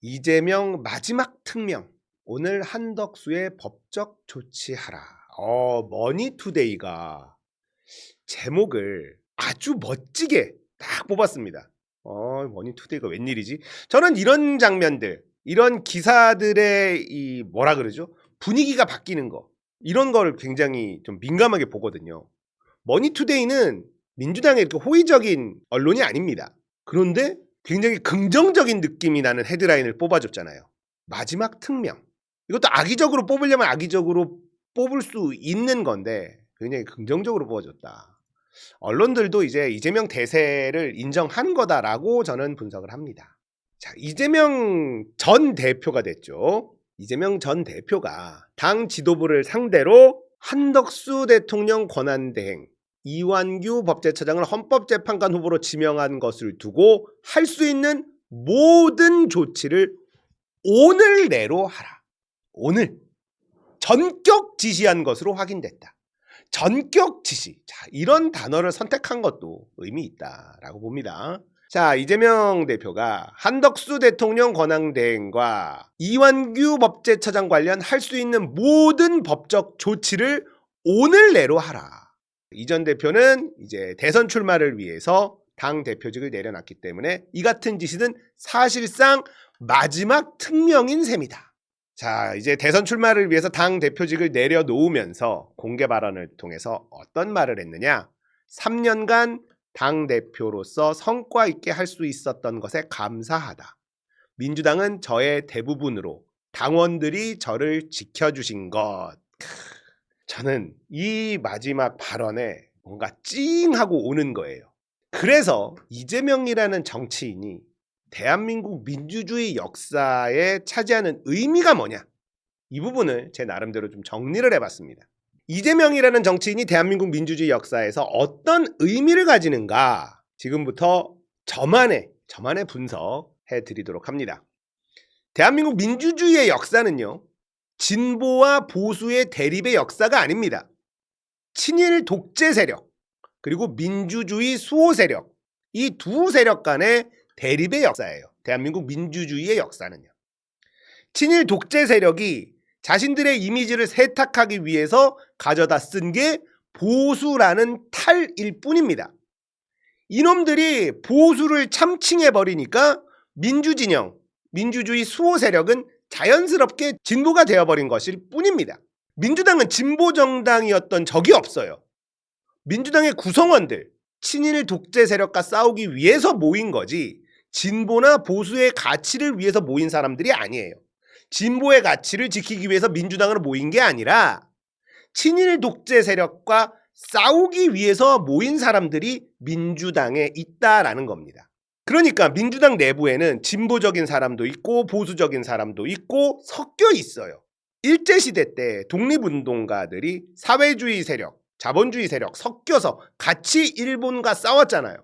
이재명 마지막 특명. 오늘 한덕수의 법적 조치하라. 머니투데이가 제목을 아주 멋지게 딱 뽑았습니다. 머니투데이가 웬일이지? 저는 이런 장면들, 이런 기사들의 이 뭐라 그러죠? 분위기가 바뀌는 거, 이런 걸 굉장히 좀 민감하게 보거든요. 머니투데이는 민주당의 이렇게 호의적인 언론이 아닙니다. 그런데 굉장히 긍정적인 느낌이 나는 헤드라인을 뽑아줬잖아요. 마지막 특명. 이것도 악의적으로 뽑으려면 악의적으로 뽑을 수 있는 건데 굉장히 긍정적으로 뽑아줬다. 언론들도 이제 이재명 대세를 인정한 거다라고 저는 분석을 합니다. 자, 이재명 전 대표가 됐죠. 이재명 전 대표가 당 지도부를 상대로 한덕수 대통령 권한대행, 이완규 법제처장을 헌법재판관 후보로 지명한 것을 두고 할 수 있는 모든 조치를 오늘 내로 하라. 오늘 전격 지시한 것으로 확인됐다. 전격 지시. 자, 이런 단어를 선택한 것도 의미 있다라고 봅니다. 자, 이재명 대표가 한덕수 대통령 권한대행과 이완규 법제처장 관련 할 수 있는 모든 법적 조치를 오늘 내로 하라. 이 전 대표는 이제 대선 출마를 위해서 당 대표직을 내려놨기 때문에 이 같은 지시는 사실상 마지막 특명인 셈이다. 자, 이제 대선 출마를 위해서 당 대표직을 내려놓으면서 공개 발언을 통해서 어떤 말을 했느냐? 3년간 당 대표로서 성과 있게 할 수 있었던 것에 감사하다. 민주당은 저의 대부분으로 당원들이 저를 지켜주신 것. 저는 이 마지막 발언에 뭔가 찡하고 오는 거예요. 그래서 이재명이라는 정치인이 대한민국 민주주의 역사에 차지하는 의미가 뭐냐? 이 부분을 제 나름대로 좀 정리를 해봤습니다. 이재명이라는 정치인이 대한민국 민주주의 역사에서 어떤 의미를 가지는가? 지금부터 저만의 분석해 드리도록 합니다. 대한민국 민주주의의 역사는요, 진보와 보수의 대립의 역사가 아닙니다. 친일 독재 세력, 그리고 민주주의 수호 세력, 이 두 세력 간의 대립의 역사예요. 대한민국 민주주의의 역사는요. 친일 독재 세력이 자신들의 이미지를 세탁하기 위해서 가져다 쓴 게 보수라는 탈일 뿐입니다. 이놈들이 보수를 참칭해버리니까 민주진영, 민주주의 수호 세력은 자연스럽게 진보가 되어버린 것일 뿐입니다. 민주당은 진보정당이었던 적이 없어요. 민주당의 구성원들, 친일 독재 세력과 싸우기 위해서 모인 거지 진보나 보수의 가치를 위해서 모인 사람들이 아니에요. 진보의 가치를 지키기 위해서 민주당으로 모인 게 아니라 친일 독재 세력과 싸우기 위해서 모인 사람들이 민주당에 있다라는 겁니다. 그러니까 민주당 내부에는 진보적인 사람도 있고 보수적인 사람도 있고 섞여 있어요. 일제시대 때 독립운동가들이 사회주의 세력, 자본주의 세력 섞여서 같이 일본과 싸웠잖아요.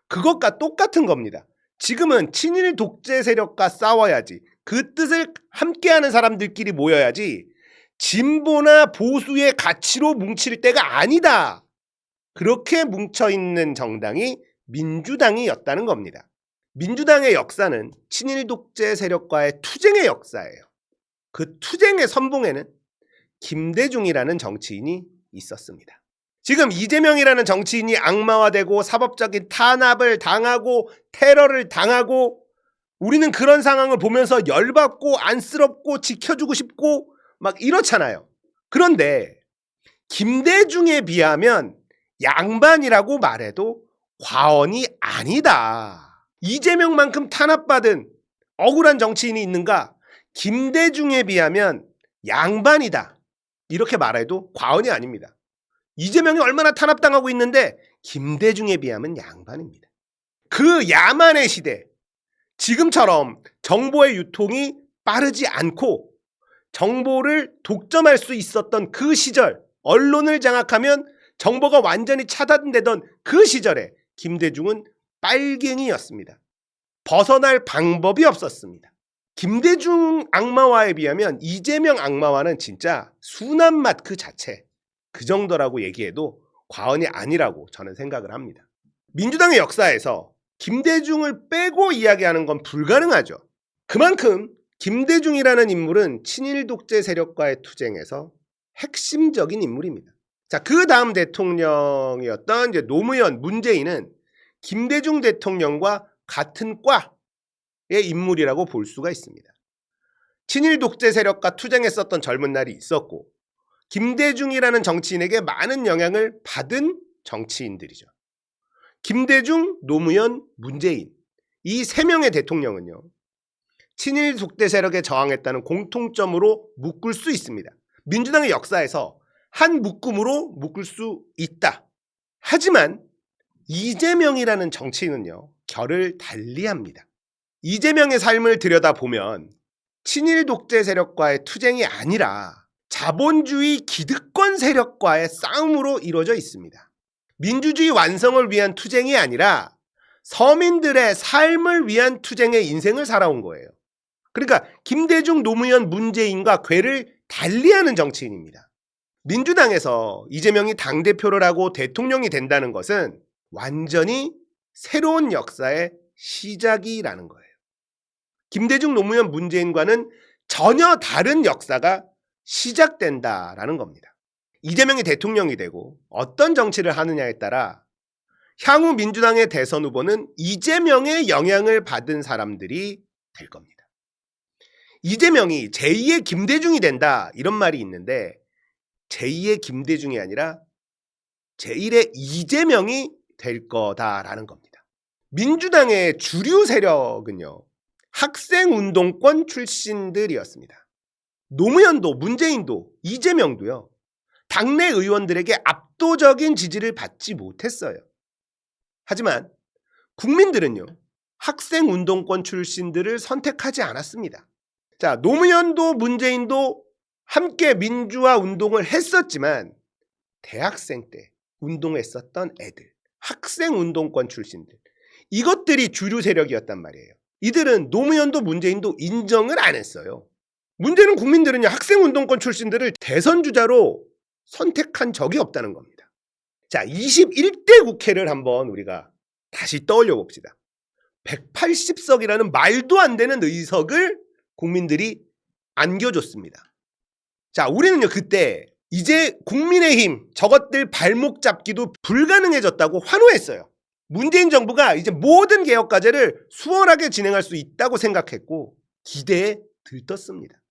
그것과 똑같은 겁니다. 지금은 친일 독재 세력과 싸워야지, 그 뜻을 함께하는 사람들끼리 모여야지 진보나 보수의 가치로 뭉칠 때가 아니다. 그렇게 뭉쳐있는 정당이 민주당이었다는 겁니다. 민주당의 역사는 친일 독재 세력과의 투쟁의 역사예요. 그 투쟁의 선봉에는 김대중이라는 정치인이 있었습니다. 지금 이재명이라는 정치인이 악마화되고 사법적인 탄압을 당하고 테러를 당하고 우리는 그런 상황을 보면서 열받고 안쓰럽고 지켜주고 싶고 막 이렇잖아요. 그런데 김대중에 비하면 양반이라고 말해도 과언이 아니다. 이재명만큼 탄압받은 억울한 정치인이 있는가? 김대중에 비하면 양반이다. 이렇게 말해도 과언이 아닙니다. 이재명이 얼마나 탄압당하고 있는데 김대중에 비하면 양반입니다. 그 야만의 시대, 지금처럼 정보의 유통이 빠르지 않고 정보를 독점할 수 있었던 그 시절, 언론을 장악하면 정보가 완전히 차단되던 그 시절에 김대중은 빨갱이였습니다. 벗어날 방법이 없었습니다. 김대중 악마화에 비하면 이재명 악마화는 진짜 순한 맛 그 자체, 그 정도라고 얘기해도 과언이 아니라고 저는 생각을 합니다. 민주당의 역사에서 김대중을 빼고 이야기하는 건 불가능하죠. 그만큼 김대중이라는 인물은 친일 독재 세력과의 투쟁에서 핵심적인 인물입니다. 자, 그 다음 대통령이었던 이제 노무현, 문재인은 김대중 대통령과 같은 과의 인물이라고 볼 수가 있습니다. 친일 독재 세력과 투쟁했었던 젊은 날이 있었고 김대중이라는 정치인에게 많은 영향을 받은 정치인들이죠. 김대중, 노무현, 문재인 이 세 명의 대통령은요. 친일 독재 세력에 저항했다는 공통점으로 묶을 수 있습니다. 민주당의 역사에서 한 묶음으로 묶을 수 있다. 하지만 이재명이라는 정치인은요. 결을 달리합니다. 이재명의 삶을 들여다보면 친일 독재 세력과의 투쟁이 아니라 자본주의 기득권 세력과의 싸움으로 이루어져 있습니다. 민주주의 완성을 위한 투쟁이 아니라 서민들의 삶을 위한 투쟁의 인생을 살아온 거예요. 그러니까 김대중, 노무현, 문재인과 궤를 달리하는 정치인입니다. 민주당에서 이재명이 당대표를 하고 대통령이 된다는 것은 완전히 새로운 역사의 시작이라는 거예요. 김대중, 노무현, 문재인과는 전혀 다른 역사가 시작된다라는 겁니다. 이재명이 대통령이 되고 어떤 정치를 하느냐에 따라 향후 민주당의 대선 후보는 이재명의 영향을 받은 사람들이 될 겁니다. 이재명이 제2의 김대중이 된다 이런 말이 있는데 제2의 김대중이 아니라 제1의 이재명이 될 거다라는 겁니다. 민주당의 주류 세력은요. 학생운동권 출신들이었습니다. 노무현도 문재인도 이재명도요. 당내 의원들에게 압도적인 지지를 받지 못했어요. 하지만 국민들은요. 학생운동권 출신들을 선택하지 않았습니다. 자, 노무현도 문재인도 함께 민주화 운동을 했었지만 대학생 때 운동했었던 애들, 학생운동권 출신들 이것들이 주류 세력이었단 말이에요. 이들은 노무현도 문재인도 인정을 안 했어요. 문제는 국민들은요. 학생운동권 출신들을 대선 주자로 선택한 적이 없다는 겁니다. 자, 21대 국회를 한번 우리가 다시 떠올려 봅시다. 180석이라는 말도 안 되는 의석을 국민들이 안겨줬습니다. 자, 우리는요 그때 이제 국민의힘 저것들 발목 잡기도 불가능해졌다고 환호했어요. 문재인 정부가 이제 모든 개혁 과제를 수월하게 진행할 수 있다고 생각했고 기대에 들떴습니다.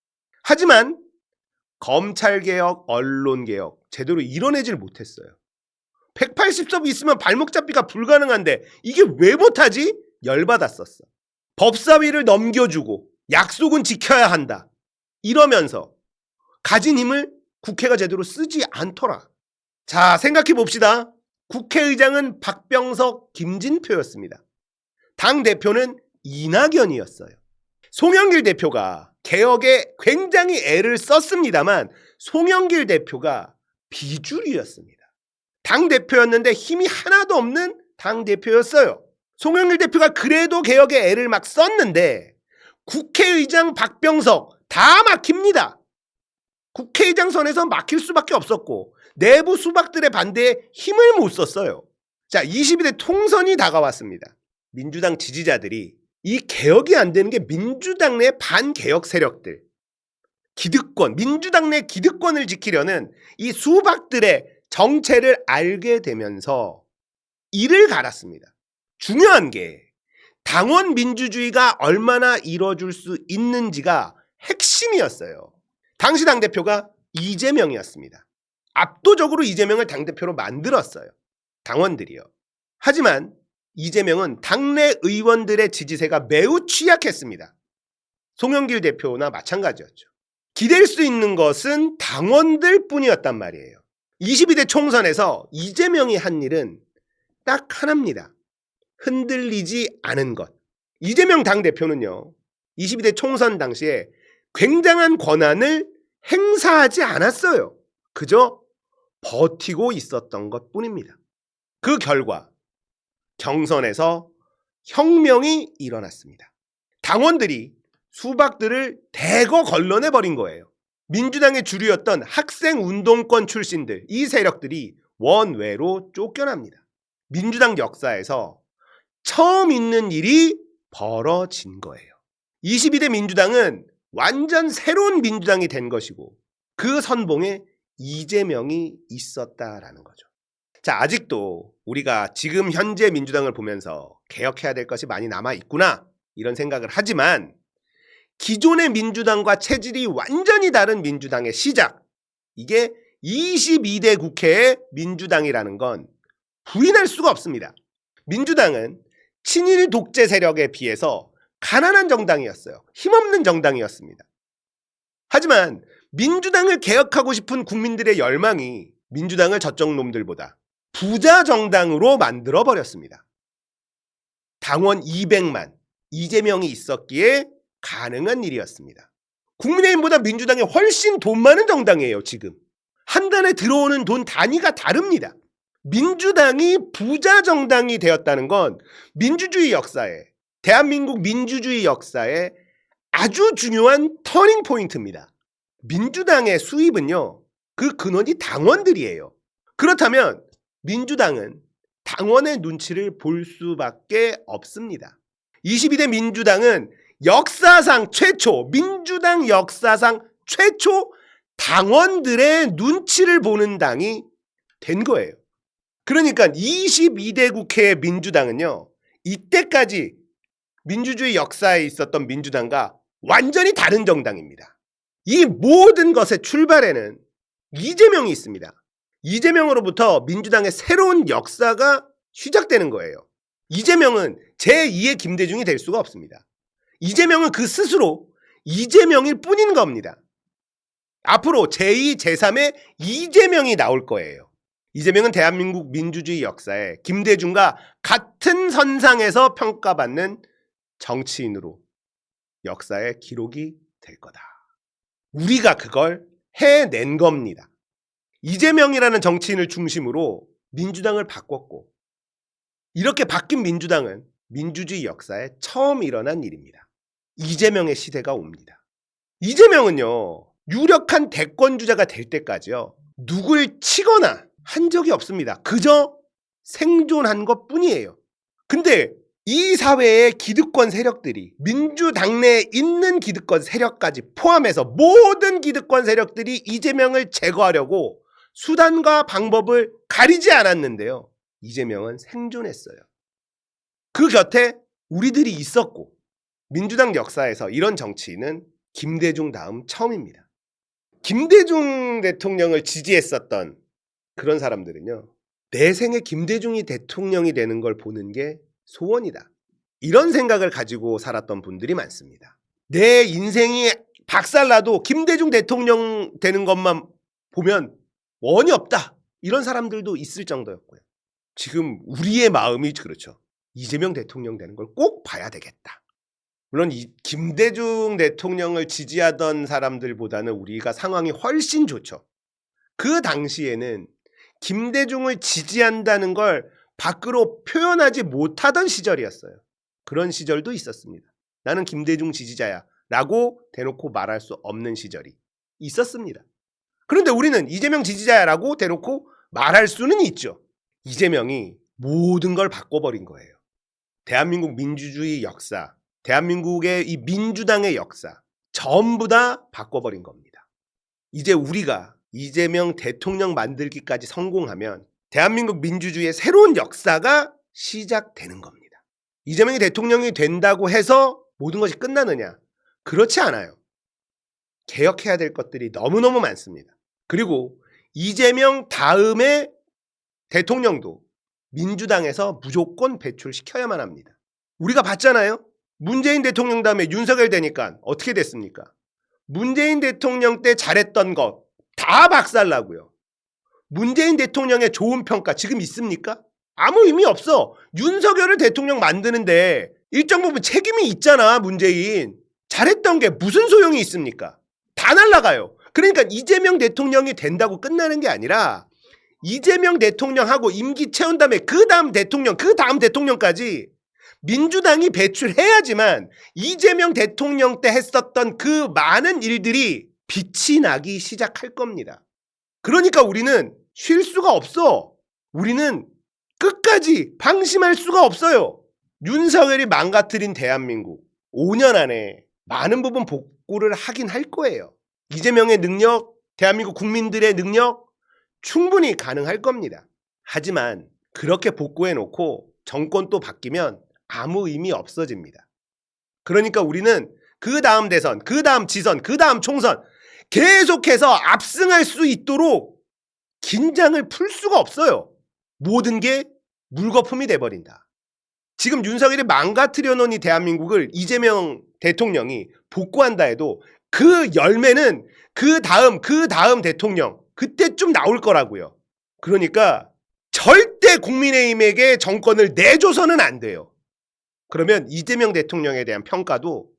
하지만 검찰개혁, 언론개혁 제대로 이뤄내질 못했어요. 180석 있으면 발목 잡기가 불가능한데 이게 왜 못하지? 열받았었어. 법사위를 넘겨주고 약속은 지켜야 한다. 이러면서 가진 힘을 국회가 제대로 쓰지 않더라. 자, 생각해 봅시다. 국회의장은 박병석, 김진표였습니다. 당대표는 이낙연이었어요. 송영길 대표가 개혁에 굉장히 애를 썼습니다만 송영길 대표가 비주류였습니다. 당대표였는데 힘이 하나도 없는 당대표였어요. 송영길 대표가 그래도 개혁에 애를 막 썼는데 국회의장 박병석 다 막힙니다. 국회의장 선에서 막힐 수밖에 없었고 내부 수박들의 반대에 힘을 못 썼어요. 자, 22대 통선이 다가왔습니다. 민주당 지지자들이 이 개혁이 안 되는 게 민주당 내 반개혁 세력들, 기득권, 민주당 내 기득권을 지키려는 이 수박들의 정체를 알게 되면서 이를 갈았습니다. 중요한 게 당원 민주주의가 얼마나 이뤄줄 수 있는지가 핵심이었어요. 당시 당대표가 이재명이었습니다. 압도적으로 이재명을 당대표로 만들었어요. 당원들이요. 하지만 이재명은 당내 의원들의 지지세가 매우 취약했습니다. 송영길 대표나 마찬가지였죠. 기댈 수 있는 것은 당원들 뿐이었단 말이에요. 22대 총선에서 이재명이 한 일은 딱 하나입니다. 흔들리지 않은 것. 이재명 당대표는요. 22대 총선 당시에 굉장한 권한을 행사하지 않았어요. 그저 버티고 있었던 것뿐입니다. 그 결과 경선에서 혁명이 일어났습니다. 당원들이 수박들을 대거 걸러내버린 거예요. 민주당의 주류였던 학생운동권 출신들, 이 세력들이 원외로 쫓겨납니다. 민주당 역사에서 처음 있는 일이 벌어진 거예요. 22대 민주당은 완전 새로운 민주당이 된 것이고 그 선봉에 이재명이 있었다라는 거죠. 자, 아직도 우리가 지금 현재 민주당을 보면서 개혁해야 될 것이 많이 남아있구나 이런 생각을 하지만 기존의 민주당과 체질이 완전히 다른 민주당의 시작, 이게 22대 국회의 민주당이라는 건 부인할 수가 없습니다. 민주당은 친일 독재 세력에 비해서 가난한 정당이었어요. 힘없는 정당이었습니다. 하지만 민주당을 개혁하고 싶은 국민들의 열망이 민주당을 저쪽 놈들보다 부자 정당으로 만들어 버렸습니다. 당원 200만, 이재명이 있었기에 가능한 일이었습니다. 국민의힘보다 민주당이 훨씬 돈 많은 정당이에요. 지금 한 달에 들어오는 돈 단위가 다릅니다. 민주당이 부자 정당이 되었다는 건 민주주의 역사에, 대한민국 민주주의 역사에 아주 중요한 터닝 포인트입니다. 민주당의 수입은요, 그 근원이 당원들이에요. 그렇다면 민주당은 당원의 눈치를 볼 수밖에 없습니다. 22대 민주당은 역사상 최초, 민주당 역사상 최초 당원들의 눈치를 보는 당이 된 거예요. 그러니까 22대 국회의 민주당은요, 이때까지 민주주의 역사에 있었던 민주당과 완전히 다른 정당입니다. 이 모든 것의 출발에는 이재명이 있습니다. 이재명으로부터 민주당의 새로운 역사가 시작되는 거예요. 이재명은 제2의 김대중이 될 수가 없습니다. 이재명은 그 스스로 이재명일 뿐인 겁니다. 앞으로 제2, 제3의 이재명이 나올 거예요. 이재명은 대한민국 민주주의 역사에 김대중과 같은 선상에서 평가받는 정치인으로 역사의 기록이 될 거다. 우리가 그걸 해낸 겁니다. 이재명이라는 정치인을 중심으로 민주당을 바꿨고, 이렇게 바뀐 민주당은 민주주의 역사에 처음 일어난 일입니다. 이재명의 시대가 옵니다. 이재명은요, 유력한 대권주자가 될 때까지요, 누굴 치거나 한 적이 없습니다. 그저 생존한 것 뿐이에요. 근데 이 사회의 기득권 세력들이, 민주당 내에 있는 기득권 세력까지 포함해서 모든 기득권 세력들이 이재명을 제거하려고 수단과 방법을 가리지 않았는데요, 이재명은 생존했어요. 그 곁에 우리들이 있었고, 민주당 역사에서 이런 정치인은 김대중 다음 처음입니다. 김대중 대통령을 지지했었던 그런 사람들은요, 내 생에 김대중이 대통령이 되는 걸 보는 게 소원이다, 이런 생각을 가지고 살았던 분들이 많습니다. 내 인생이 박살나도 김대중 대통령 되는 것만 보면 원이 없다, 이런 사람들도 있을 정도였고요. 지금 우리의 마음이 그렇죠. 이재명 대통령 되는 걸 꼭 봐야 되겠다. 물론 이 김대중 대통령을 지지하던 사람들보다는 우리가 상황이 훨씬 좋죠. 그 당시에는 김대중을 지지한다는 걸 밖으로 표현하지 못하던 시절이었어요. 그런 시절도 있었습니다. 나는 김대중 지지자야 라고 대놓고 말할 수 없는 시절이 있었습니다. 그런데 우리는 이재명 지지자야 라고 대놓고 말할 수는 있죠. 이재명이 모든 걸 바꿔버린 거예요. 대한민국 민주주의 역사, 대한민국의 이 민주당의 역사 전부 다 바꿔버린 겁니다. 이제 우리가 이재명 대통령 만들기까지 성공하면 대한민국 민주주의의 새로운 역사가 시작되는 겁니다. 이재명이 대통령이 된다고 해서 모든 것이 끝나느냐? 그렇지 않아요. 개혁해야 될 것들이 너무너무 많습니다. 그리고 이재명 다음에 대통령도 민주당에서 무조건 배출시켜야만 합니다. 우리가 봤잖아요. 문재인 대통령 다음에 윤석열 되니까 어떻게 됐습니까? 문재인 대통령 때 잘했던 것 다 박살나고요. 문재인 대통령의 좋은 평가 지금 있습니까? 아무 의미 없어. 윤석열을 대통령 만드는데 일정 부분 책임이 있잖아. 문재인 잘했던 게 무슨 소용이 있습니까? 다 날라가요. 그러니까 이재명 대통령이 된다고 끝나는 게 아니라 이재명 대통령하고 임기 채운 다음에 그 다음 대통령까지 민주당이 배출해야지만 이재명 대통령 때 했었던 그 많은 일들이 빛이 나기 시작할 겁니다. 그러니까 우리는 쉴 수가 없어. 우리는 끝까지 방심할 수가 없어요. 윤석열이 망가뜨린 대한민국 5년 안에 많은 부분 복구를 하긴 할 거예요. 이재명의 능력, 대한민국 국민들의 능력 충분히 가능할 겁니다. 하지만 그렇게 복구해 놓고 정권 또 바뀌면 아무 의미 없어집니다. 그러니까 우리는 그 다음 대선, 그 다음 지선, 그 다음 총선 계속해서 압승할 수 있도록 긴장을 풀 수가 없어요. 모든 게 물거품이 돼버린다. 지금 윤석열이 망가뜨려 놓은 이 대한민국을 이재명 대통령이 복구한다 해도 그 열매는 그 다음 대통령 그때쯤 나올 거라고요. 그러니까 절대 국민의힘에게 정권을 내줘서는 안 돼요. 그러면 이재명 대통령에 대한 평가도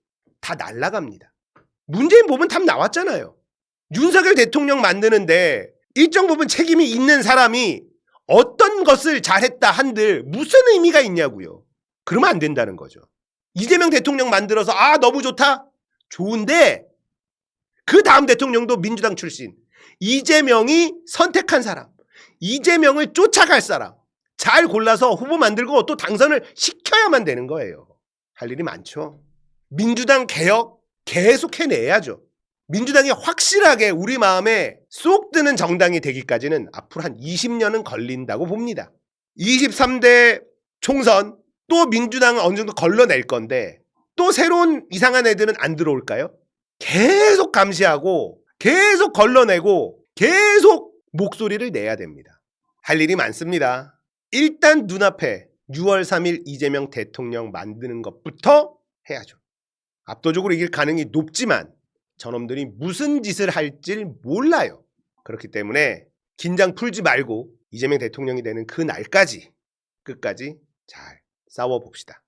다 날아갑니다. 문재인 보면 답 나왔잖아요. 윤석열 대통령 만드는데 일정 부분 책임이 있는 사람이 어떤 것을 잘했다 한들 무슨 의미가 있냐고요. 그러면 안 된다는 거죠. 이재명 대통령 만들어서 너무 좋다? 좋은데 그 다음 대통령도 민주당 출신, 이재명이 선택한 사람, 이재명을 쫓아갈 사람 잘 골라서 후보 만들고 또 당선을 시켜야만 되는 거예요. 할 일이 많죠. 민주당 개혁 계속 해내야죠. 민주당이 확실하게 우리 마음에 쏙 드는 정당이 되기까지는 앞으로 한 20년은 걸린다고 봅니다. 23대 총선 또 민주당은 어느 정도 걸러낼 건데 또 새로운 이상한 애들은 안 들어올까요? 계속 감시하고 계속 걸러내고 계속 목소리를 내야 됩니다. 할 일이 많습니다. 일단 눈앞에 6월 3일 이재명 대통령 만드는 것부터 해야죠. 압도적으로 이길 가능성이 높지만 저놈들이 무슨 짓을 할지 몰라요. 그렇기 때문에 긴장 풀지 말고 이재명 대통령이 되는 그 날까지 끝까지 잘 싸워봅시다.